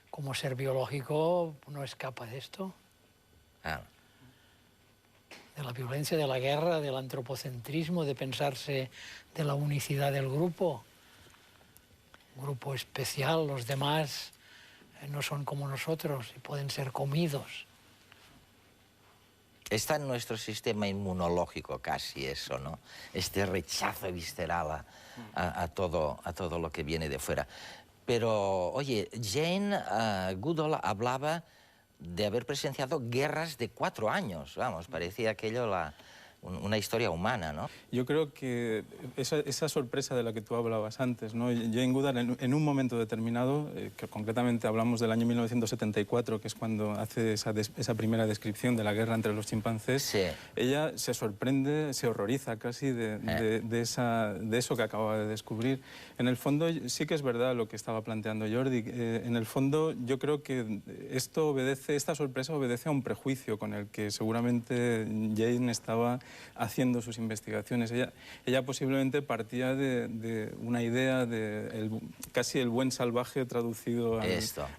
como ser biológico, no escapa de esto. De la violencia, de la guerra, del antropocentrismo, de pensarse de la unicidad del grupo. Un grupo especial, los demás no son como nosotros y pueden ser comidos. Está en nuestro sistema inmunológico casi eso, ¿no? Este rechazo visceral a todo lo que viene de fuera. Pero, oye, Jane Goodall hablaba de haber presenciado guerras de 4 años. Vamos, parecía aquello una historia humana, ¿no? Yo creo que esa sorpresa de la que tú hablabas antes, ¿no? Jane Goodall, en un momento determinado, que concretamente hablamos del año 1974, que es cuando hace esa primera descripción de la guerra entre los chimpancés, sí. Ella se sorprende, se horroriza casi de eso que acababa de descubrir. En el fondo, sí que es verdad lo que estaba planteando Jordi. En el fondo, yo creo que esta sorpresa obedece a un prejuicio con el que seguramente Jane estaba haciendo sus investigaciones. Ella posiblemente partía de una idea de casi el buen salvaje traducido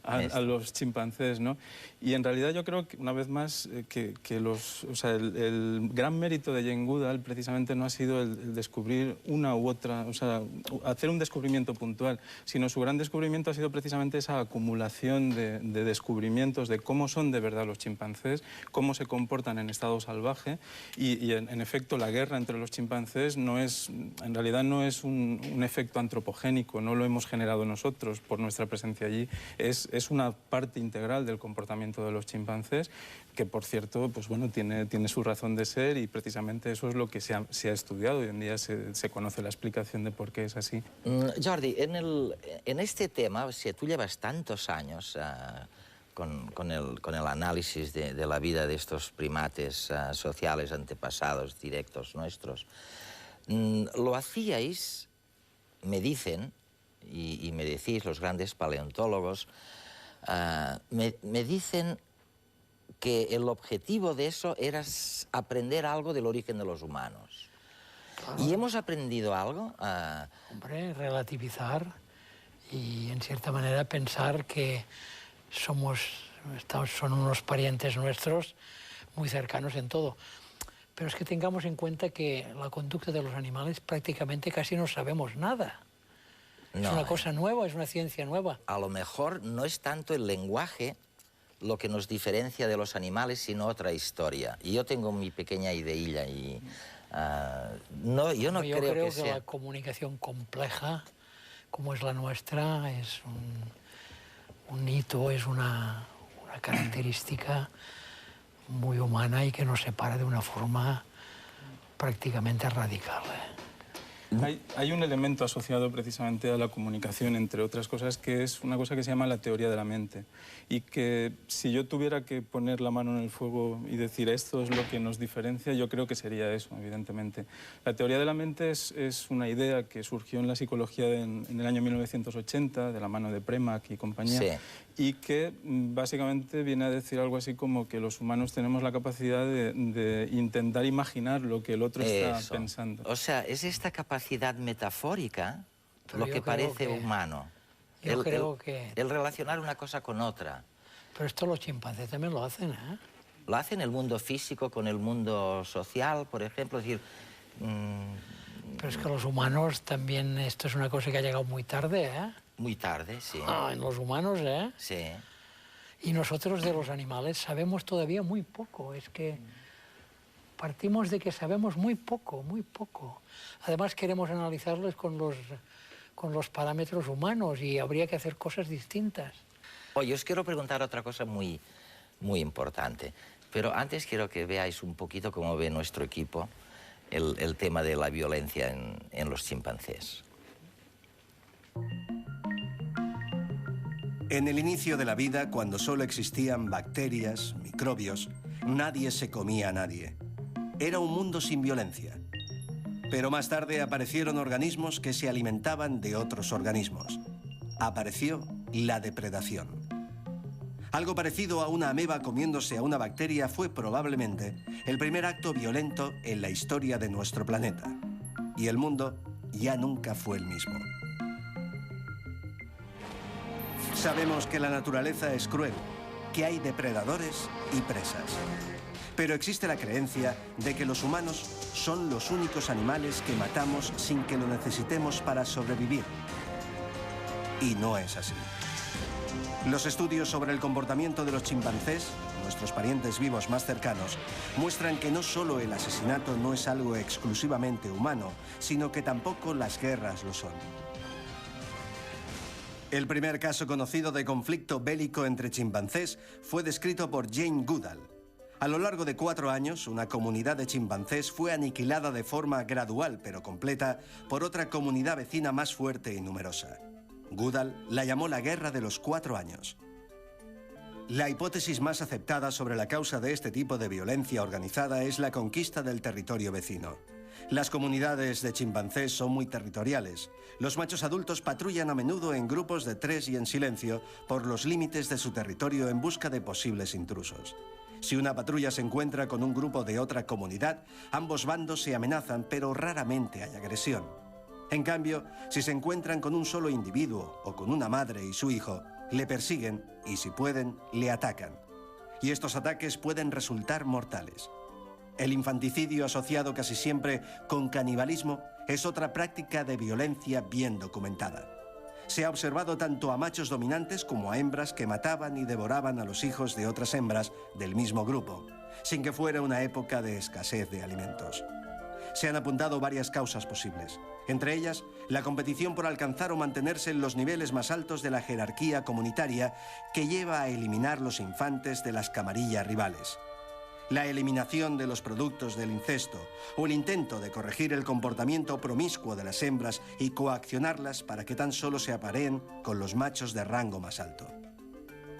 a los chimpancés, ¿no? Y en realidad yo creo que, una vez más, el gran mérito de Jane Goodall precisamente no ha sido el descubrir una u otra, o sea, hacer un descubrimiento puntual, sino su gran descubrimiento ha sido precisamente esa acumulación de descubrimientos de cómo son de verdad los chimpancés, cómo se comportan en estado salvaje y en efecto la guerra entre los chimpancés en realidad no es un efecto antropogénico, no lo hemos generado nosotros por nuestra presencia allí, es una parte integral del comportamiento de los chimpancés que, por cierto, pues bueno, tiene su razón de ser y precisamente eso es lo que se ha estudiado. Hoy en día se conoce la explicación de por qué es así. Jordi, en este tema, si tú llevas tantos años con el análisis de la vida de estos primates sociales antepasados directos nuestros, lo hacíais, me dicen, y me decís los grandes paleontólogos, me dicen que el objetivo de eso era aprender algo del origen de los humanos. Claro. ¿Y hemos aprendido algo? Hombre, relativizar y, en cierta manera, pensar que son unos parientes nuestros muy cercanos en todo. Pero es que tengamos en cuenta que la conducta de los animales prácticamente casi no sabemos nada. No, es una cosa nueva, es una ciencia nueva. A lo mejor no es tanto el lenguaje lo que nos diferencia de los animales, sino otra historia. Y yo tengo mi pequeña ideilla y yo no creo que sea... la comunicación compleja, como es la nuestra, es un hito, es una característica muy humana y que nos separa de una forma prácticamente radical. Hay un elemento asociado precisamente a la comunicación, entre otras cosas, que es una cosa que se llama la teoría de la mente. Y que si yo tuviera que poner la mano en el fuego y decir esto es lo que nos diferencia, yo creo que sería eso, evidentemente. La teoría de la mente es una idea que surgió en la psicología en el año 1980, de la mano de Premack y compañía, sí. Y que básicamente viene a decir algo así como que los humanos tenemos la capacidad de intentar imaginar lo que el otro está pensando. O sea, es esta capacidad metafórica lo que parece humano. Yo creo que... El relacionar una cosa con otra. Pero esto los chimpancés también lo hacen, ¿eh? Lo hacen el mundo físico con el mundo social, por ejemplo. Es decir, pero es que los humanos también, esto es una cosa que ha llegado muy tarde, ¿eh? Muy tarde, sí. En los humanos, ¿eh? Sí. Y nosotros de los animales sabemos todavía muy poco. Es que partimos de que sabemos muy poco, muy poco. Además queremos analizarlos con los parámetros humanos y habría que hacer cosas distintas. Oye, os quiero preguntar otra cosa muy importante. Pero antes quiero que veáis un poquito cómo ve nuestro equipo el tema de la violencia en los chimpancés. En el inicio de la vida, cuando solo existían bacterias, microbios, nadie se comía a nadie. Era un mundo sin violencia. Pero más tarde aparecieron organismos que se alimentaban de otros organismos. Apareció la depredación. Algo parecido a una ameba comiéndose a una bacteria fue probablemente el primer acto violento en la historia de nuestro planeta. Y el mundo ya nunca fue el mismo. Sabemos que la naturaleza es cruel, que hay depredadores y presas. Pero existe la creencia de que los humanos son los únicos animales que matamos sin que lo necesitemos para sobrevivir. Y no es así. Los estudios sobre el comportamiento de los chimpancés, nuestros parientes vivos más cercanos, muestran que no solo el asesinato no es algo exclusivamente humano, sino que tampoco las guerras lo son. El primer caso conocido de conflicto bélico entre chimpancés fue descrito por Jane Goodall. A lo largo de 4 años, una comunidad de chimpancés fue aniquilada de forma gradual pero completa por otra comunidad vecina más fuerte y numerosa. Goodall la llamó la Guerra de los 4 años. La hipótesis más aceptada sobre la causa de este tipo de violencia organizada es la conquista del territorio vecino. Las comunidades de chimpancés son muy territoriales. Los machos adultos patrullan a menudo en grupos de 3 y en silencio por los límites de su territorio en busca de posibles intrusos. Si una patrulla se encuentra con un grupo de otra comunidad, ambos bandos se amenazan, pero raramente hay agresión. En cambio, si se encuentran con un solo individuo o con una madre y su hijo, le persiguen y, si pueden, le atacan. Y estos ataques pueden resultar mortales. El infanticidio, asociado casi siempre con canibalismo, es otra práctica de violencia bien documentada. Se ha observado tanto a machos dominantes como a hembras que mataban y devoraban a los hijos de otras hembras del mismo grupo, sin que fuera una época de escasez de alimentos. Se han apuntado varias causas posibles, entre ellas la competición por alcanzar o mantenerse en los niveles más altos de la jerarquía comunitaria que lleva a eliminar los infantes de las camarillas rivales. La eliminación de los productos del incesto o el intento de corregir el comportamiento promiscuo de las hembras y coaccionarlas para que tan solo se apareen con los machos de rango más alto.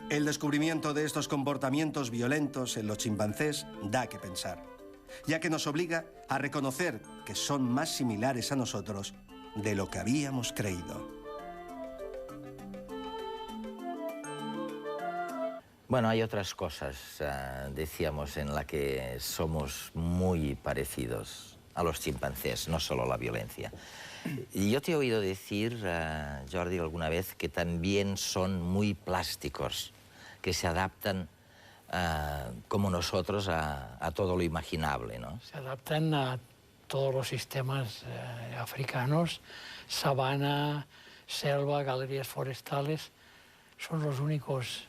El descubrimiento de estos comportamientos violentos en los chimpancés da que pensar, ya que nos obliga a reconocer que son más similares a nosotros de lo que habíamos creído. Bueno, hay otras cosas, decíamos, en las que somos muy parecidos a los chimpancés, no solo la violencia. Y yo te he oído decir, Jordi, alguna vez que también son muy plásticos, que se adaptan como nosotros a todo lo imaginable, ¿no? Se adaptan a todos los sistemas africanos, sabana, selva, galerías forestales, son los únicos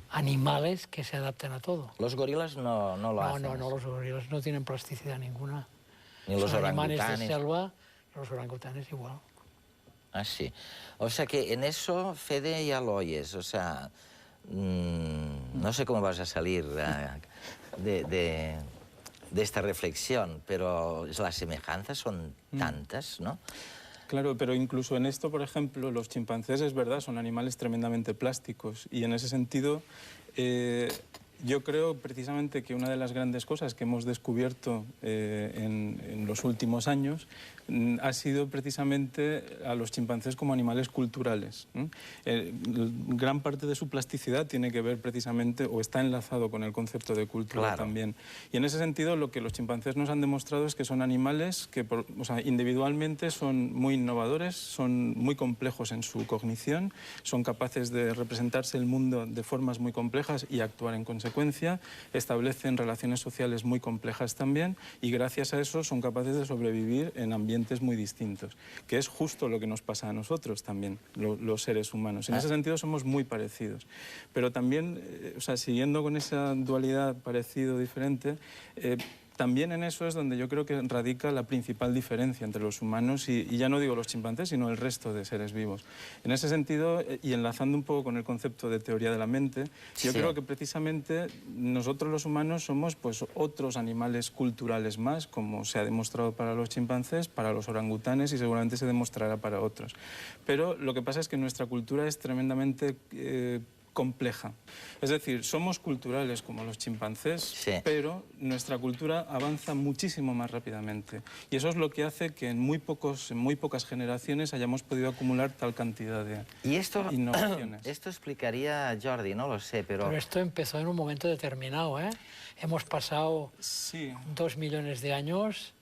animales que se adaptan a todo. Los gorilas no lo hacen. No, los gorilas no tienen plasticidad ninguna. Ni los orangutanes. Animales de selva, los orangutanes igual. Ah, sí. O sea que en eso, Fede, ya lo oyes. O sea, no sé cómo vas a salir de esta reflexión, pero las semejanzas son tantas, ¿no? Claro, pero incluso en esto, por ejemplo, los chimpancés, es verdad, son animales tremendamente plásticos y en ese sentido yo creo precisamente que una de las grandes cosas que hemos descubierto en los últimos años ha sido precisamente a los chimpancés como animales culturales. Gran parte de su plasticidad tiene que ver precisamente, o está enlazado con el concepto de cultura también. Y en ese sentido lo que los chimpancés nos han demostrado es que son animales que individualmente son muy innovadores, son muy complejos en su cognición, son capaces de representarse el mundo de formas muy complejas y actuar en consecuencia, establecen relaciones sociales muy complejas también y gracias a eso son capaces de sobrevivir en ambientes muy distintos, que es justo lo que nos pasa a nosotros también, los seres humanos. En ese sentido somos muy parecidos. Pero también, siguiendo con esa dualidad parecido-diferente, también en eso es donde yo creo que radica la principal diferencia entre los humanos y ya no digo los chimpancés, sino el resto de seres vivos. En ese sentido, y enlazando un poco con el concepto de teoría de la mente, yo creo que precisamente nosotros los humanos somos pues otros animales culturales más, como se ha demostrado para los chimpancés, para los orangutanes y seguramente se demostrará para otros. Pero lo que pasa es que nuestra cultura es tremendamente compleja. Es decir, somos culturales como los chimpancés, pero nuestra cultura avanza muchísimo más rápidamente. Y eso es lo que hace que en muy pocas generaciones hayamos podido acumular tal cantidad de innovaciones. Esto explicaría Jordi, no lo sé, pero... Pero esto empezó en un momento determinado, ¿eh? Hemos pasado 2 millones de años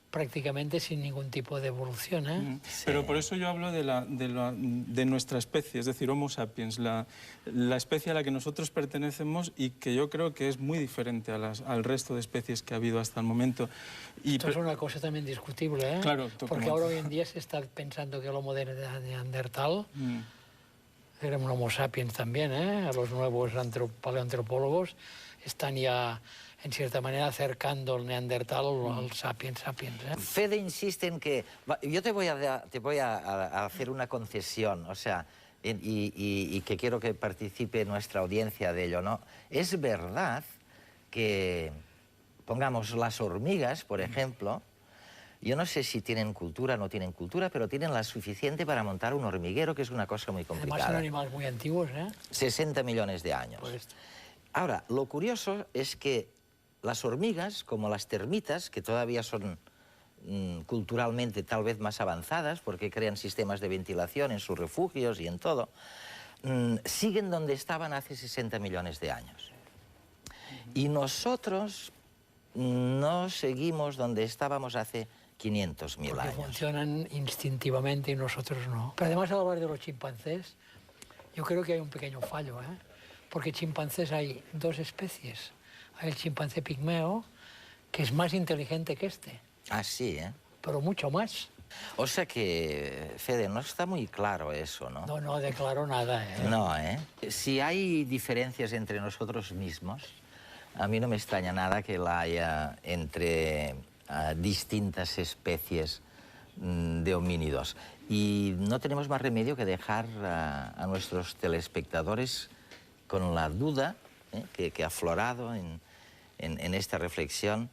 prácticamente sin ningún tipo de evolución, ¿eh? Pero por eso yo hablo de nuestra especie, es decir, Homo sapiens, la especie a la que nosotros pertenecemos y que yo creo que es muy diferente al resto de especies que ha habido hasta el momento. Esto es una cosa también discutible, ¿eh? Claro, porque ahora hoy en día se está pensando que el Homo de Neandertal Era un Homo sapiens también, ¿eh? Los nuevos paleoantropólogos están ya, en cierta manera, acercando el neandertal al sapiens sapiens, ¿eh? Fede insiste en que... Yo te voy a hacer una concesión, o sea, y que quiero que participe nuestra audiencia de ello, ¿no? Es verdad que, pongamos, las hormigas, por ejemplo, yo no sé si tienen cultura o no tienen cultura, pero tienen la suficiente para montar un hormiguero, que es una cosa muy complicada. Además son animales muy antiguos, ¿eh? 60 millones de años. Pues... Ahora, lo curioso es que las hormigas, como las termitas, que todavía son culturalmente tal vez más avanzadas, porque crean sistemas de ventilación en sus refugios y en todo, siguen donde estaban hace 60 millones de años. Y nosotros no seguimos donde estábamos hace 500.000 años. Porque funcionan instintivamente y nosotros no. Pero además, al hablar de los chimpancés, yo creo que hay un pequeño fallo, ¿eh? Porque chimpancés hay dos especies. Hay el chimpancé pigmeo, que es más inteligente que este. Ah, sí, ¿eh? Pero mucho más. O sea que, Fede, no está muy claro eso, ¿no? No, no declaro nada, ¿eh? No, ¿eh? Si hay diferencias entre nosotros mismos, a mí no me extraña nada que la haya entre distintas especies de homínidos. Y no tenemos más remedio que dejar a nuestros telespectadores con la duda que ha aflorado en esta reflexión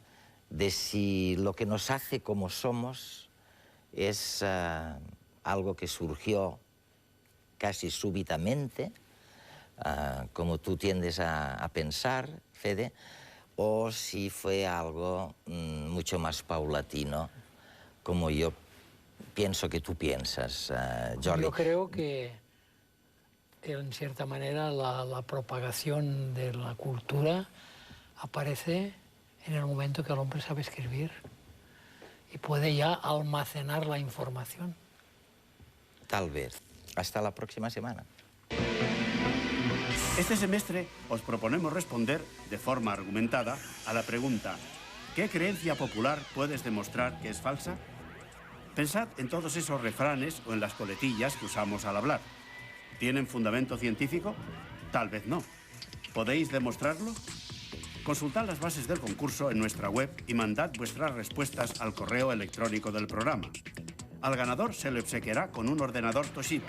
de si lo que nos hace como somos es algo que surgió casi súbitamente, como tú tiendes a pensar, Fede, o si fue algo mucho más paulatino, como yo pienso que tú piensas, Jordi. Yo creo que, en cierta manera, la propagación de la cultura aparece en el momento que el hombre sabe escribir y puede ya almacenar la información. Tal vez. Hasta la próxima semana. Este semestre os proponemos responder de forma argumentada a la pregunta: ¿qué creencia popular puedes demostrar que es falsa? Pensad en todos esos refranes o en las coletillas que usamos al hablar. ¿Tienen fundamento científico? Tal vez no. ¿Podéis demostrarlo? Consultad las bases del concurso en nuestra web y mandad vuestras respuestas al correo electrónico del programa. Al ganador se le obsequiará con un ordenador Toshiba.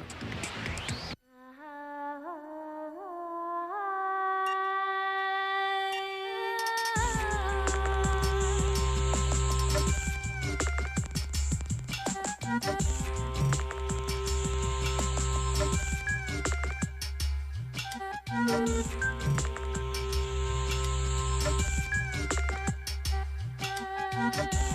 Thank you.